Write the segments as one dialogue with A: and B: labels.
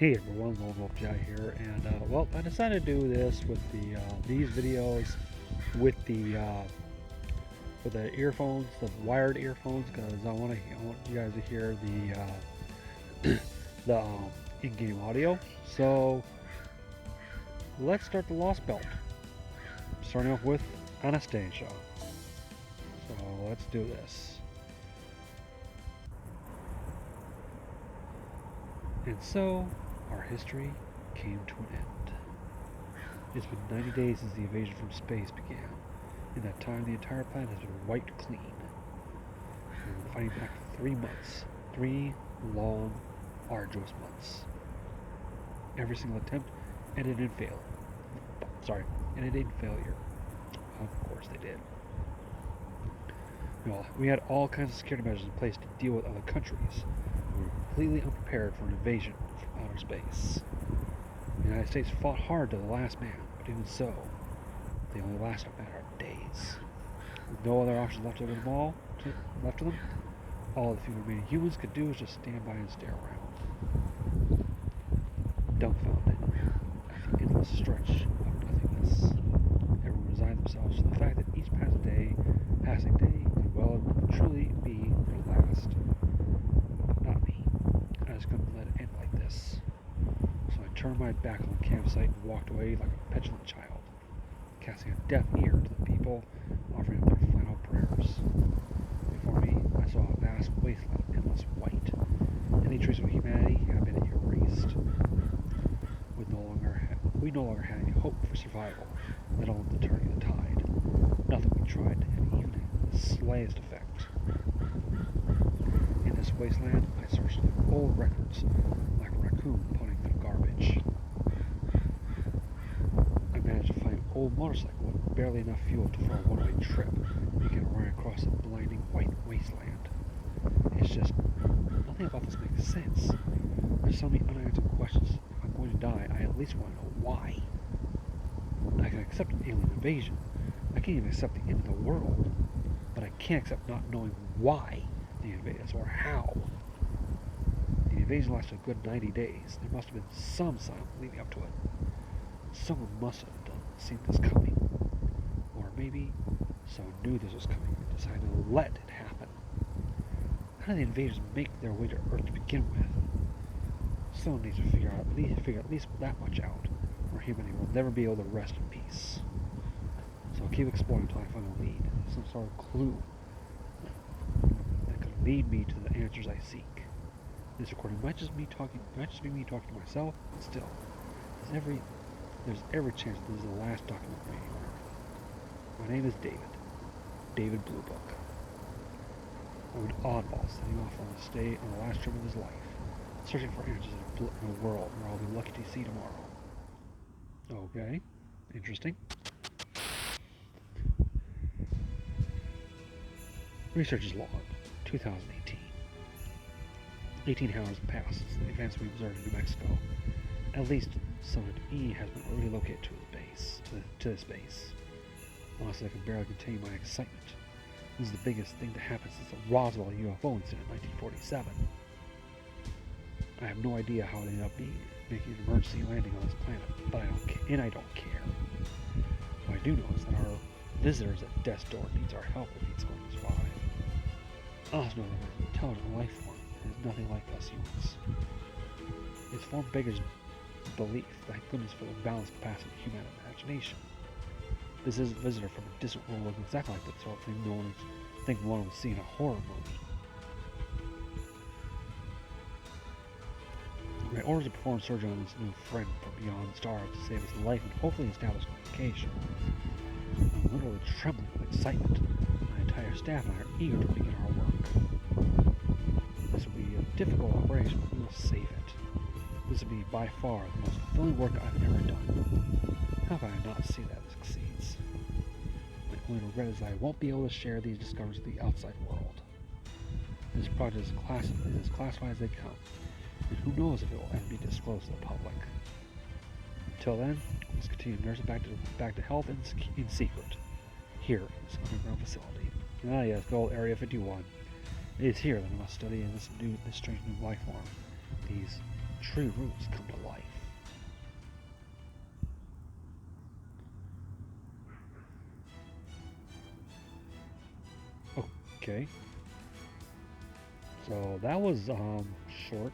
A: Hey everyone, Lone Wolf Jai here, and well, I decided to do this with these videos with the earphones, the wired earphones, because I want you guys to hear the in-game audio. So let's start the Lost Belt, starting off with Anastasia. So let's do this. And so, our history came to an end. It's been 90 days since the invasion from space began. In that time, the entire planet has been wiped clean. We've been fighting back for 3 months. 3 long, arduous months. Every single attempt ended in failure. Ended in failure. Of course they did. Well, we had all kinds of security measures in place to deal with other countries. We were completely unprepared for an invasion from outer space. The United States fought hard to the last man, but even so, they only lasted a matter of days. With no other options left to them, all the few remaining humans could do was just stand by and stare around, dumbfounded at the endless stretch of nothingness. Everyone resigned themselves to the fact that each passing day could well truly be their last. But not me. I just couldn't let it end like this. So I turned my back on the campsite and walked away like a petulant child, casting a deaf ear to the people offering up their final prayers. Before me, I saw a vast wasteland of endless white. Any trace of humanity had been erased. We no longer had any hope for survival, let alone the turning of the tide. Nothing we tried had even the slightest effect. In this wasteland, I searched through old records, like a raccoon pawning through garbage. I managed to find an old motorcycle with barely enough fuel for a one-way trip, making a run across the blinding white wasteland. It's just, nothing about this makes sense. There's so many unanswered questions. If I'm going to die, I at least want to know why. I can accept an alien invasion. I can't even accept the end of the world. But I can't accept not knowing why they invaded us or how. The invasion lasted a good 90 days. There must have been some sign leading up to it. Someone must have seen this coming. Or maybe someone knew this was coming and decided to let it happen. How did the invaders make their way to Earth to begin with? Someone needs to figure at least that much out, or humanity will never be able to rest in peace. So I'll keep exploring until I find a lead, some sort of clue that could lead me to the answers I seek. This recording might just be me talking to myself, but still, there's every chance that this is the last document made on Earth. My name is David Blue Book. I'm an oddball setting off on the last trip of his life, searching for answers in a world where I'll be lucky to see tomorrow. Okay, interesting. Researcher's log, 2018. 18 hours have passed since the events we observed in New Mexico. At least, Summit E has been relocated to this base. Honestly, I can barely contain my excitement. This is the biggest thing to happen since the Roswell UFO incident in 1947. I have no idea how it ended up making an emergency landing on this planet, but I don't care. What I do know is that our visitors at death's door needs our help if he's going to survive. I also know that there's an intelligent life form that is nothing like us humans. Its form beggars belief, thank goodness for the balanced capacity of human imagination. This is a visitor from a distant world looking exactly like the sort of thing one would see in a horror movie. My orders to perform surgery on this new friend from beyond the stars to save his life and hopefully establish communication. I'm literally trembling with excitement. My entire staff and I are eager to begin our work. This will be a difficult operation, but we will save it. This will be by far the most fulfilling work I've ever done. How can I not see that it succeeds? My only regret is that I won't be able to share these discoveries with the outside world. This project is as classified as they come, and who knows if it will ever be disclosed to the public. Until then, let's continue to nurse it back to health in secret, here in this underground facility. Ah yes, the old Area 51. It is here that I must study this strange new life form, these tree roots come to life. Okay. So that was short.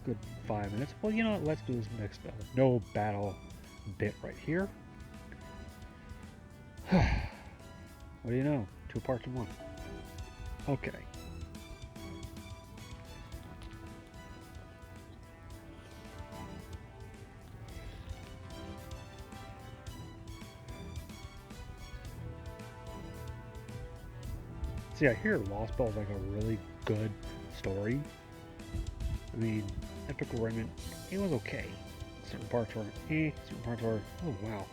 A: Good 5 minutes. Well, you know what? Let's do this next battle. No battle bit right here. What do you know? 2 parts in 1. Okay. See, I hear Lost Bell is like a really good story. I mean, Epic Remnant, it was okay. Certain parts were certain parts were, oh wow.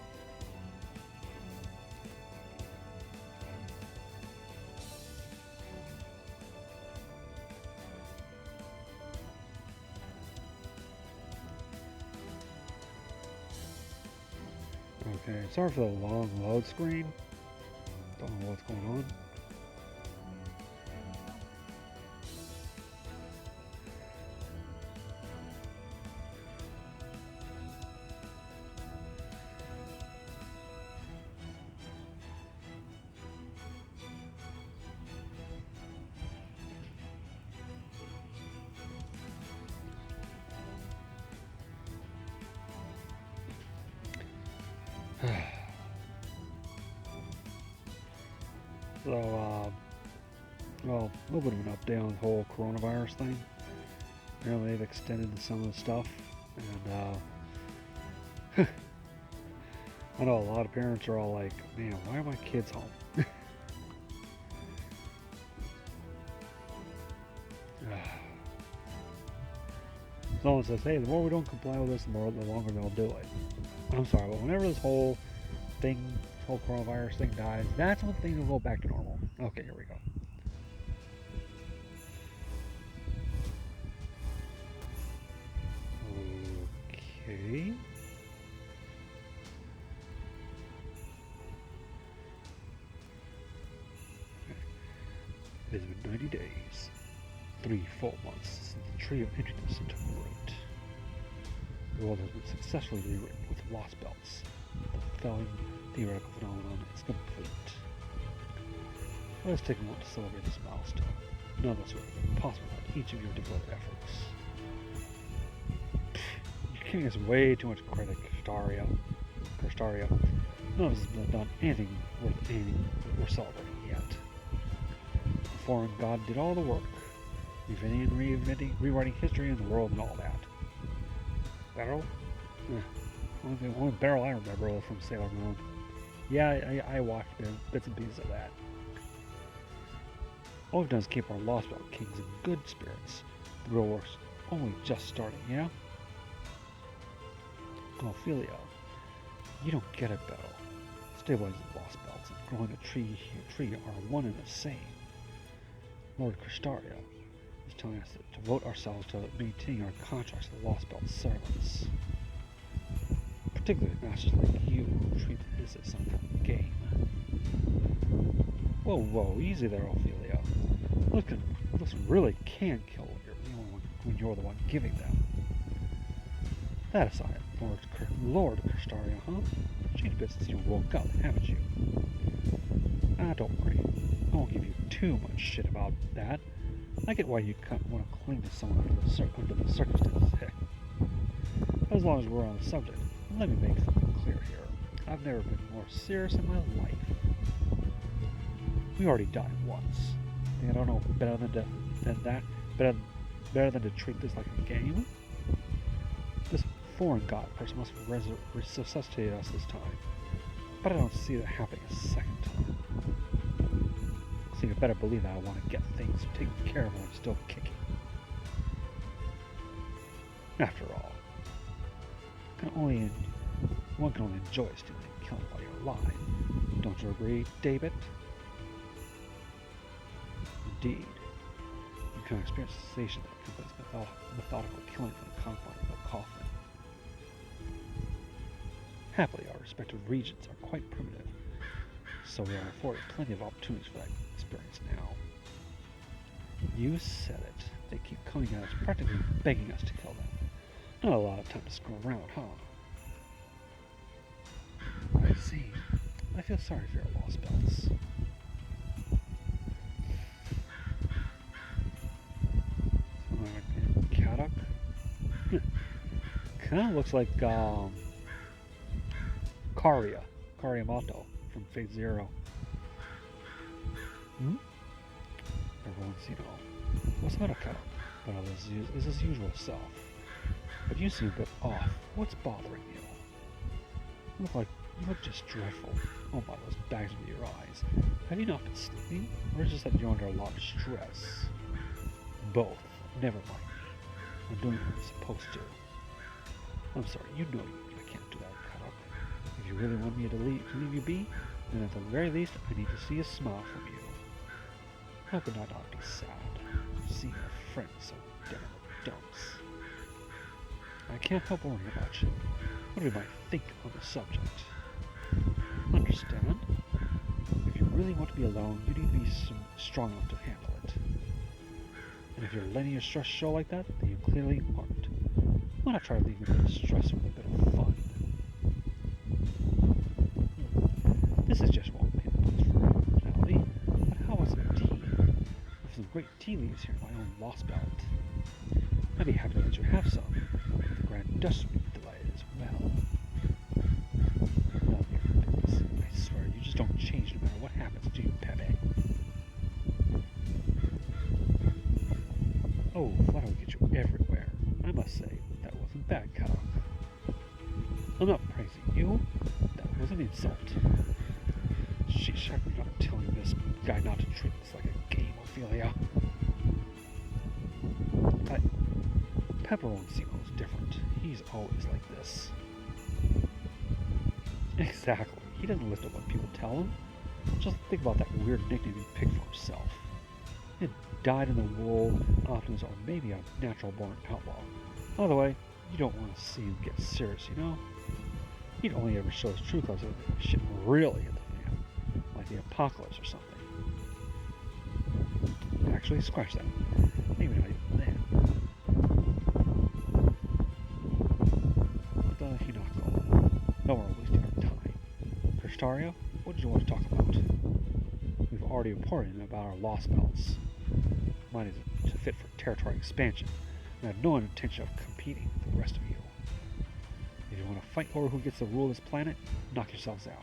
A: Okay, sorry for the long load screen. Don't know what's going on. So, well, a little bit of an update on the whole coronavirus thing. Apparently they've extended some of the stuff, and I know a lot of parents are all like, man, why are my kids home? Someone says, hey, the more we don't comply with this, the longer they'll do it. I'm sorry, but whenever this whole thing, whole coronavirus thing dies, that's when things will go back to normal. Okay, here we go. Okay. It has been 90 days, 3 full months since the Tree of Infiniteness took root. The world has been successfully rewritten with lost belts. The fulfilling theoretical phenomenon is complete. Let us take a moment to celebrate this milestone. None of this would have been possible without each of your devoted efforts. You're giving us way too much credit, Carstaria. None of us has done anything worth we're celebrating yet. The foreign god did all the work, rewriting history and the world and all that. Barrel? Only barrel I remember was from Sailor Moon. Yeah, I watched bits and pieces of that. All we've done is keep our Lost Belt kings in good spirits. The real work's only just starting, yeah? Ophelia, you don't get it, Beto. Stabilizing the Lost Belts and growing a tree are one and the same. Lord Carstaria is telling us to devote ourselves to maintaining our contracts with the Lost Belt servants. Particularly masters like you who treat this as some kind of game. Whoa, easy there, Ophelia. Looks really can kill when you're the one giving them. That aside, Lord Carstaria, huh? Changed bits since you woke up, haven't you? Don't worry. I won't give you too much shit about that. I get why you want to cling to someone under the circumstances. Heck. As long as we're on the subject, let me make something clear here. I've never been more serious in my life. We already died once. I don't know better than to treat this like a game. This foreign god person must resuscitate us this time, but I don't see that happening a second time. So you better believe that I want to get things taken care of when I'm still kicking. After all, one can only enjoy stealing and killing while you're alive. Don't you agree, David? Indeed. You can experience the sensation that accompanies methodical killing from the confines of a coffin. Happily, our respective regions are quite primitive, so we are afforded plenty of opportunities for that experience now. You said it. They keep coming at us, practically begging us to kill them. Not a lot of time to screw around, huh? I see. I feel sorry for your lost belts. Kadok? Kinda looks like Kariamato from Fate Zero. Hmm? Everyone's, what's not a Kadok? But is his usual self. But you seem a bit off. What's bothering you? You look just dreadful. Oh my, those bags under your eyes. Have you not been sleeping? Or is it just that you're under a lot of stress? Both. Never mind me. I'm doing what I'm supposed to. I'm sorry, you know I can't do that, Kadok. If you really want me to leave you be, then at the very least, I need to see a smile from you. How could I not be sad, seeing a friend so down in the dumps? I can't help worrying about you. What do you might think on the subject? Understand? If you really want to be alone, you need to be strong enough to handle it. And if you're letting your stress show like that, then you clearly aren't. Why not try leaving a bit of stress with a bit of fun? This is just one pinpoint for originality, but how was some tea? With some great tea leaves here in my own lost belt. I'd be happy to let you have some. The Grand Duchess would be delighted as well. No, I swear, you just don't change no matter what happens to you, Pepe. Oh, flat would get you everywhere. I must say, that wasn't bad, Kadok. I'm not praising you. That was an insult. Sheesh, I'm not telling this guy not to treat this like a game, Ophelia. Pepperoncino's different. He's always like this. Exactly. He doesn't listen to what people tell him. Just think about that weird nickname he picked for himself. He died in the wool, optimist, or maybe a natural-born outlaw. By the way, you don't want to see him get serious, you know? He'd only ever show his true colors if shit really hit the fan, like the apocalypse or something. Actually, scratch that. Maybe not even then. What the Hinako? No more wasting our time. Kristaria, what did you want to talk about? We've already reported about our lost belts. Mine is to fit for territory expansion, and I have no intention of competing with the rest of you. If you want to fight over who gets to rule this planet, knock yourselves out.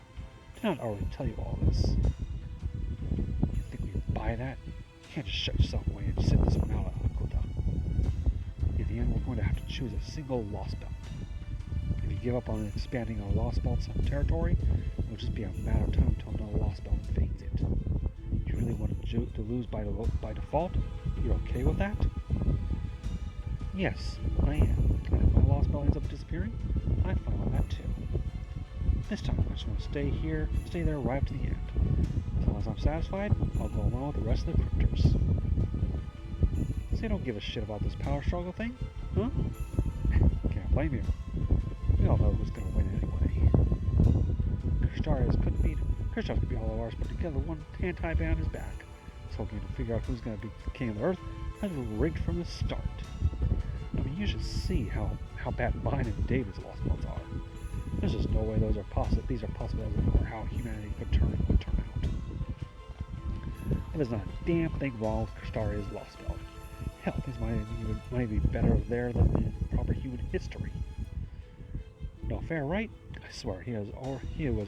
A: Did I not already tell you all this? You think we buy that? You can't just shut yourself away and sit this one out, Hakuta. In the end, we're going to have to choose a single lost belt. If you give up on expanding our lost belt's territory, it will just be a matter of time until another lost belt invades it. You really want to lose by default? You're okay with that? Yes, I am. And if my lost belt ends up disappearing, I'm fine with that too. This time, I just want to stay there right up to the end. As long as I'm satisfied, I'll go along with the rest of the cryptors. So you don't give a shit about this power struggle thing? Huh? Can't blame you. We all know who's going to win anyway. Kristaria could be all of ours, but together one hand tied behind his back. This whole game to figure out who's going to be the king of the earth has been rigged from the start. I mean, you should see how bad mine and David's lost belts are. There's just no way these are possibilities for how humanity could turn out. And there's not a damn thing wrong with Kristaria's lost belt. Hell, things might be better there than in proper human history. No fair, right? I swear, he was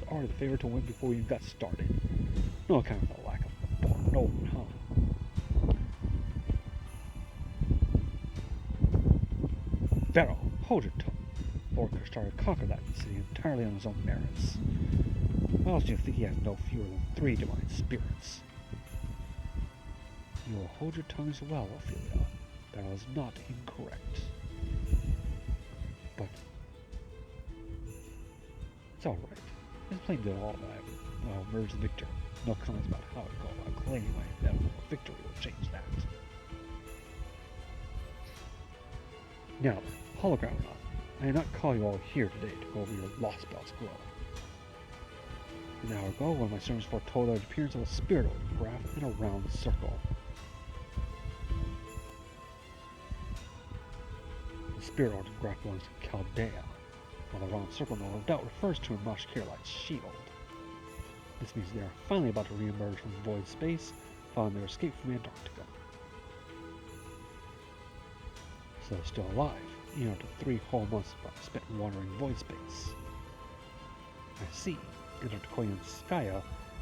A: already the favorite to win before we even got started. No account for the lack of born noble, huh? Pharaoh, hold your tongue. Lord Kristaria conquered that city entirely on his own merits. Why else do you think he has no fewer than 3 divine spirits? You will hold your tongue as well, Ophelia. That is not incorrect. But it's alright. It's plain to all that I'll emerge the victor. No comments about how to go about claiming my inevitable victory will change that. Now then, hologram or not, I did not call you all here today to go over your lost belts grow. An hour ago, one of my servants foretold the appearance of a spirit graph in a round circle. spirit artifact belongs to Chaldea, while the round circle no doubt refers to a Mosh Kirlight's shield. This means they are finally about to re-emerge from void space following their escape from Antarctica. So they're still alive, even after 3 whole months spent wandering void space. I see. Antarctica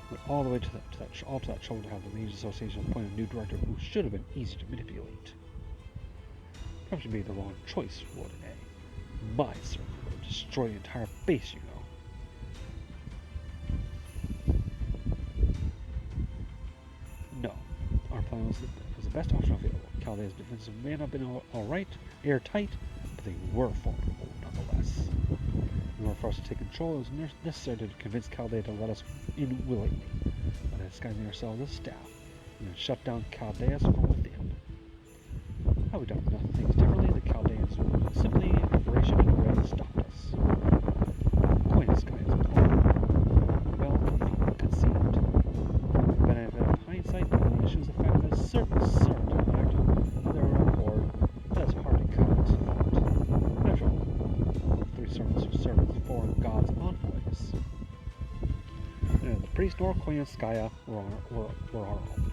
A: went all the way to that shoulder to have the Mage Association appoint a new director who should have been easy to manipulate. Perhaps you made the wrong choice, wouldn't it? My servant would have destroyed the entire base, you know. No, our plan was the best option available. Chaldea's defenses may not have been alright, airtight, but they were formidable nonetheless. In order for us to take control, it was necessary to convince Chaldea to let us in willingly, by disguising ourselves as staff, and then shut down Chaldea's from within. Had we done things differently, the Chaldeans would simply, in preparation, have already stopped us. Quite a sky is well conceived. The benefit of hindsight, the only issue is the fact that servants to act on their own accord, but it's hard to cut its thought. After all, 3 servants who serve as 4 gods' envoys. And the priest nor Queen and Skya were our own.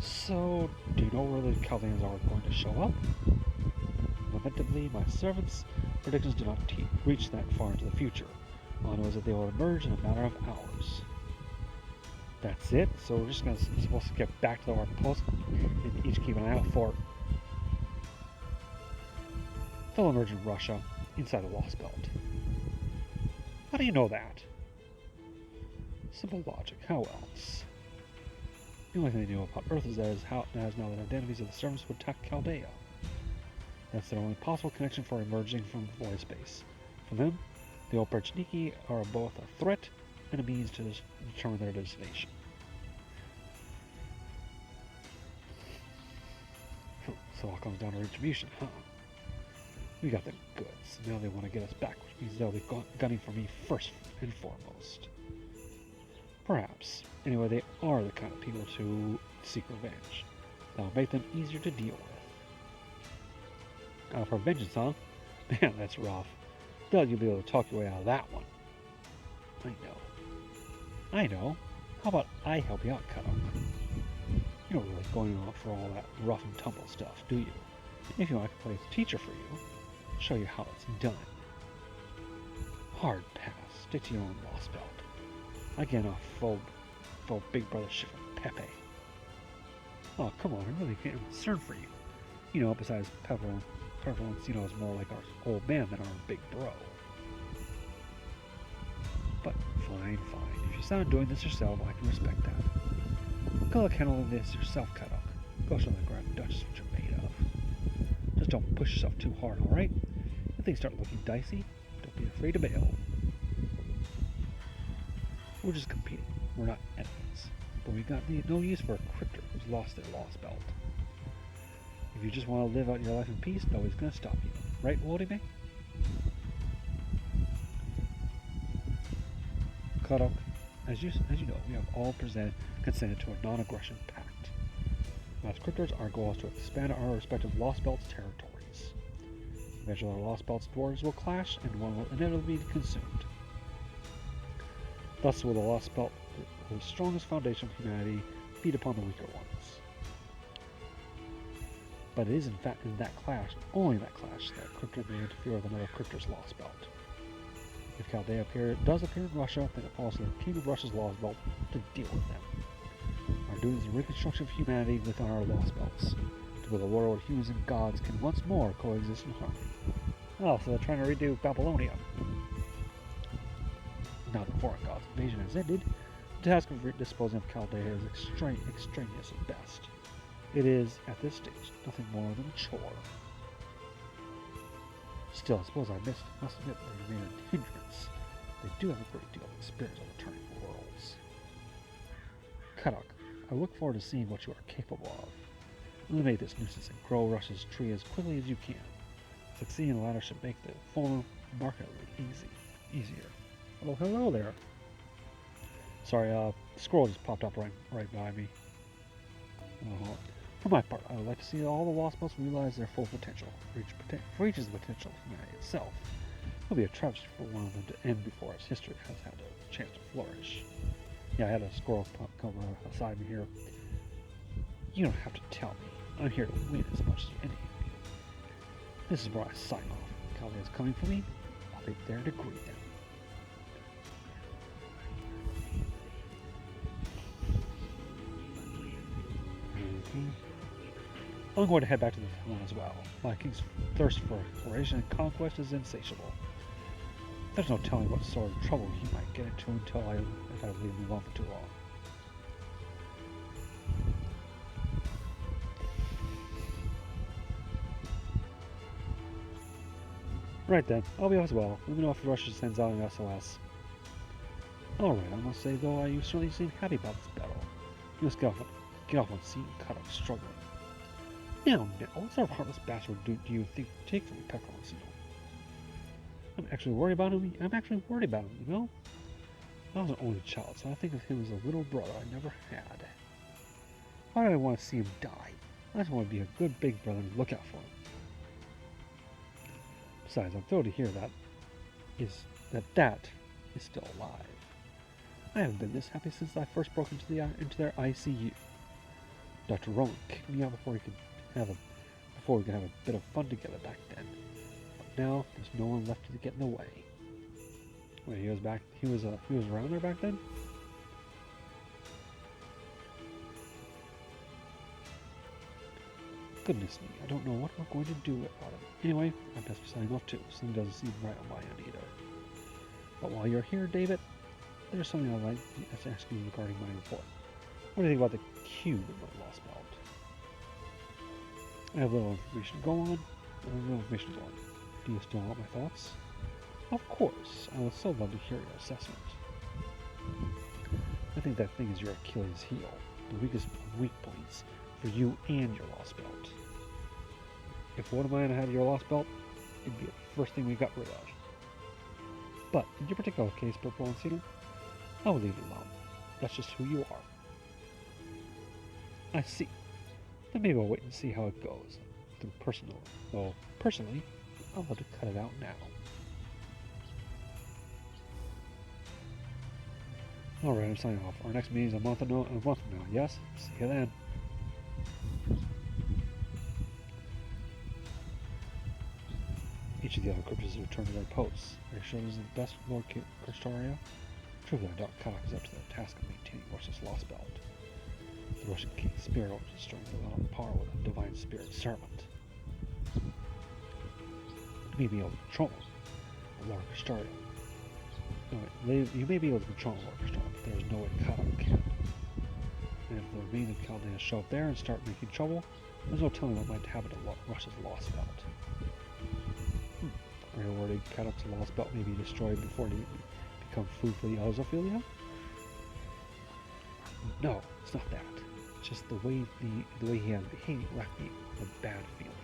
A: So, do you know where the Chaldeans are going to show up? Lamentably, my servants' predictions do not reach that far into the future. All I know is that they will emerge in a matter of hours. That's it? So we're just supposed to get back to our post and each keep an eye out for... They'll emerge in Russia, inside the Lost Belt. How do you know that? Simple logic, how else? The only thing they know about Earth is that now the identities of the servants would attack Chaldea. That's their only possible connection for emerging from void space. For them, the Operchniki are both a threat and a means to determine their destination. So it all comes down to retribution, huh? We got the goods. Now they want to get us back, which means they'll be gunning for me first and foremost. Perhaps. Anyway, they are the kind of people to seek revenge. That'll make them easier to deal with. For vengeance, huh? Man, that's rough. Doubt you'll be able to talk your way out of that one. I know. How about I help you out, Cutoff? You don't really going on for all that rough and tumble stuff, do you? If you want, I can play as a teacher for you. Show you how it's done. Hard pass. Stick to your own Lost Belt. Again, a full big brother shit from Pepe. Oh, come on, I'm really getting concerned for you. You know, besides Prevalence, you know, is more like our old man than our big bro. But fine. If you sound doing this yourself, I can respect that. Go handle this yourself, Cutock. Go show the Grand Duchess what you're made of. Just don't push yourself too hard, alright? If things start looking dicey, don't be afraid to bail. We're just competing. We're not enemies. But we've got no use for a crypter who's lost their Lost Belt. If you just want to live out your life in peace, nobody's going to stop you. Right, Wodime? Cutock, as you know, we have all consented to a non-aggression pact. As cryptors, our goal is to expand our respective Lost Belts' territories. Eventually, our Lost Belts' borders will clash, and one will inevitably be consumed. Thus will the Lost Belt, the strongest foundation of humanity, feed upon the weaker ones. But it is in fact in that clash, only that clash, that Cryptor may interfere with another Cryptor's Lost Belt. If Chaldea does appear in Russia, then it falls to the King of Russia's Lost Belt to deal with them. Our duty is the reconstruction of humanity within our Lost Belts, to build a world where humans and gods can once more coexist in harmony. Oh, so they're trying to redo Babylonia. Now the foreign gods' invasion has ended, the task of disposing of Chaldea is extraneous at best. It is, at this stage, nothing more than a chore. Still, I suppose I must admit they remain a hindrance. They do have a great deal of experience on the turning worlds. Cutock, I look forward to seeing what you are capable of. Eliminate this nuisance and grow Russia's tree as quickly as you can. Succeeding in the latter should make the former markedly easier. Oh, hello there. Sorry, the squirrel just popped up right by me. For my part, I would like to see all the lost boats realize their full potential. For each's potential of humanity itself, it would be a tragedy for one of them to end before its history has had a chance to flourish. Yeah, I had a squirrel come outside me here. You don't have to tell me. I'm here to win as much as any of you. This is where I sign off. If Calais is coming for me, I'll be there to greet them. I'm going to head back to the town as well. My king's thirst for exploration and conquest is insatiable. There's no telling what sort of trouble he might get into if I leave him alone for too long. Right then, I'll be off as well. Let me know if Russia sends out an SOS. Alright, I must say though, you certainly seem happy about this battle. You must get off on seeing cut off struggling. Now, what sort of heartless bastard do you think you take from Pecroncino? I'm actually worried about him, you know? I was an only child, so I think of him as a little brother I never had. Why do I want to see him die? I just want to be a good big brother and look out for him. Besides, I'm thrilled to hear that is still alive. I haven't been this happy since I first broke into their ICU. Dr. Rowan kicked me out before we could have a bit of fun together back then. But now there's no one left to get in the way. Wait, he was back. He was around there back then. Goodness me, I don't know what we're going to do about it. Anyway, I best be signing off too. Something doesn't seem right on my end either. But while you're here, David, there's something I'd like to ask you regarding my report. What do you think about the cube in my lost belt? I have little information to go on. Do you still want my thoughts? Of course. I would so love to hear your assessment. I think that thing is your Achilles heel. The weakest of weak points for you and your lost belt. If one of mine had your lost belt, it'd be the first thing we got rid of. But in your particular case, Purple and Cedar, I will leave it alone. That's just who you are. I see. Then maybe I'll wait and see how it goes. Personally, I'll have to cut it out now. Alright, I'm signing off. Our next meeting is a month from now, yes? See you then. Each of the other cryptids has returned to their posts. Are you sure this is the best, Lord Castaria? Truly, I doubt Kadak is up to the task of maintaining Russia's lost belt. The Russian king's spirit was destroyed on par with a divine spirit servant. You may be able to control Lord Castaria. You may be able to control Lord Castaria, but there is no way Kadak can. And if the remains of Chaldea show up there and start making trouble, there's no telling what might happen to Russia's lost belt. Are you worried Kadak's lost belt may be destroyed before they become food for the Ozophilia? No, it's not that. It's just the way he has behaved left me with a bad feeling.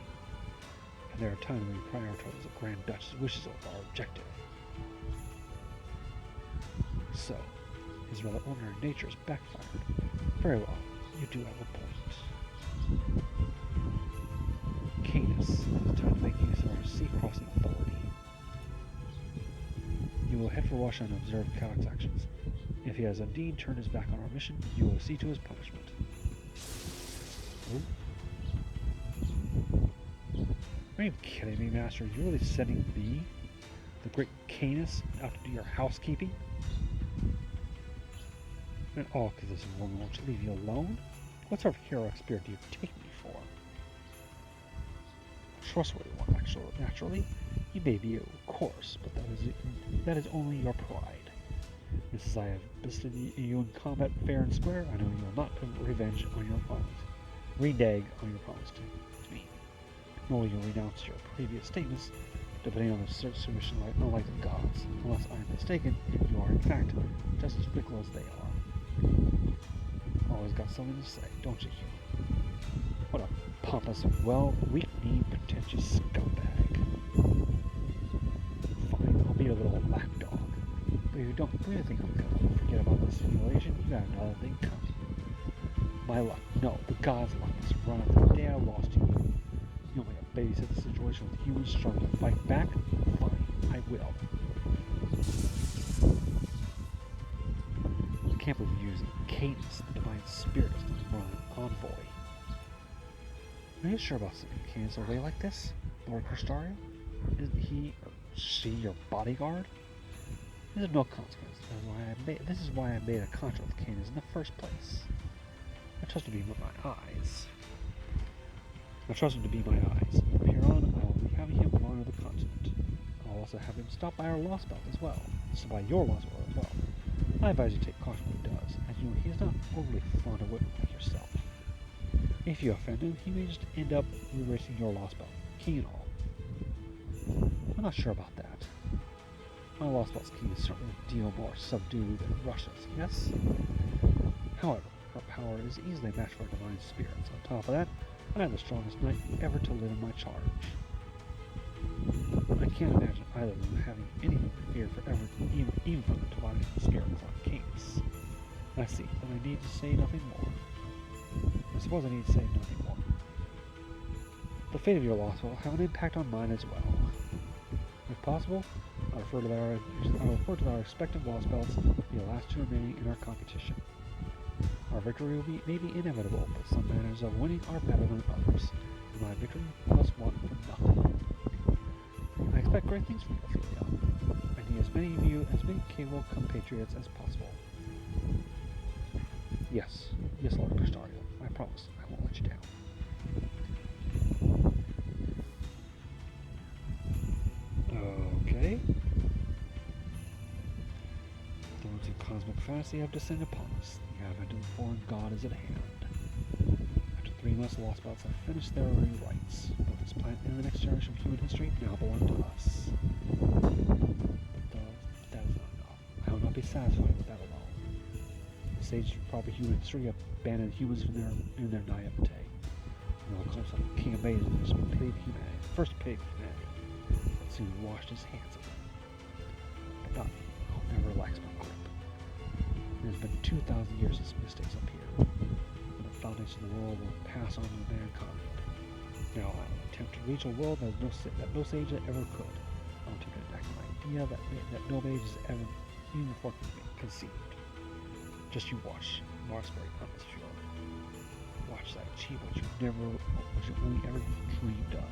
A: And there are times when we prioritize the Grand Duchess' wishes over our objective. So, his rather ordinary nature has backfired. Very well, you do have a point. Canis, it's time to make use of our sea-crossing authority. You will head for Russia and observe Kadak's actions. If he has indeed turned his back on our mission, you will see to his punishment. Are you kidding me, Master? Are you really sending me, the great Canis, out to do your housekeeping? And all because this woman won't leave you alone? What sort of heroic spirit do you take me for? A trustworthy one, naturally. You may be, of course, but that is only your pride. And since I have bested you in combat fair and square, I know you will not renege on your promise to me. Nor will you renounce your previous statements, depending on the submission like the gods. Unless I am mistaken, you are in fact just as fickle as they are. Always got something to say, don't you, Hugh? What a pompous, weak-kneed, pretentious scumbag. Fine, I'll be a little lapdog. But if you don't really think I'm gonna forget about this humiliation, you got another thing coming. My luck. No, the gods' luck has run out the day I lost you. You want me to babysit the situation with humans struggling to fight back? Fine, I will. I can't believe you're using Cadence, the divine spirit, as the envoy. Are you sure about sending Cadence away like this, Lord Cristario? Isn't he or she your bodyguard? This is no consequence. This is why I made a contract with Cadence in the first place. I trust him to be my eyes. I trust him to be my eyes. From here on, I will be having him monitor the continent. I'll also have him stop by our lost belt as well. Stop by your lost belt as well. I advise you take caution when he does, as you know he is not overly fond of women like yourself. If you offend him, he may just end up erasing your lost belt, key and all. I'm not sure about that. My lost belt's key is certainly a deal more subdued than Russia's, yes? However, her power is easily matched for divine spirits. On top of that, I am the strongest knight ever to live in my charge. I can't imagine either of them having anything feared for ever, even from the divine spirits like kings. I see, then I need to say nothing more. I suppose I need to say nothing more. The fate of your loss will have an impact on mine as well. If possible, I refer to our respective lost belts be the last two remaining in our competition. Our victory may be inevitable, but some manners of winning are better than others, and my victory must want for nothing. I expect great things from you, Ophelia. I need as many capable compatriots as possible. Yes, Lord Cristario. I promise I won't let you down. Okay. The roots of cosmic fantasy have descended upon us. The advent of the foreign god is at hand. After 3 months, the Lost Belts have finished their rights. Both this planet and the next generation of human history now belong to us. But that is not enough. I will not be satisfied with that alone. The sages of proper human history have abandoned humans in their naivete. And will comes a king of mages and his first pig of humanity. But soon washed his hands of them. But not me. I'll never relax my grip. It has been 2,000 years since mistakes appeared. And the foundation of the world will pass on to mankind. Now I will attempt to reach a world that no sage ever could. I will attempt to enact an idea that no mage has ever even before conceived. Just you watch Marsbury atmosphere. Watch that achieve what you only ever dreamed of.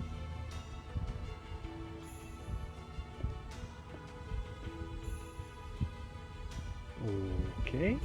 A: Okay.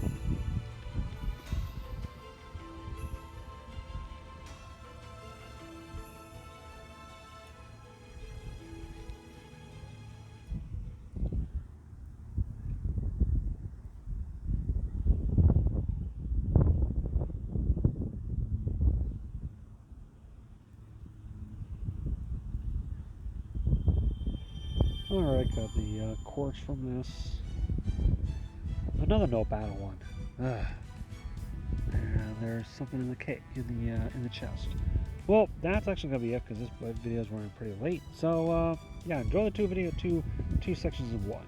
A: Alright, got the quartz from this. Another no battle one. And there's something in the chest. Well, that's actually gonna be it because this video is running pretty late. So yeah, enjoy the two sections of one.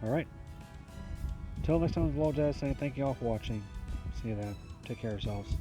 A: Alright. Until next time, it's Jazz saying thank you all for watching. See you then. Take care of yourselves.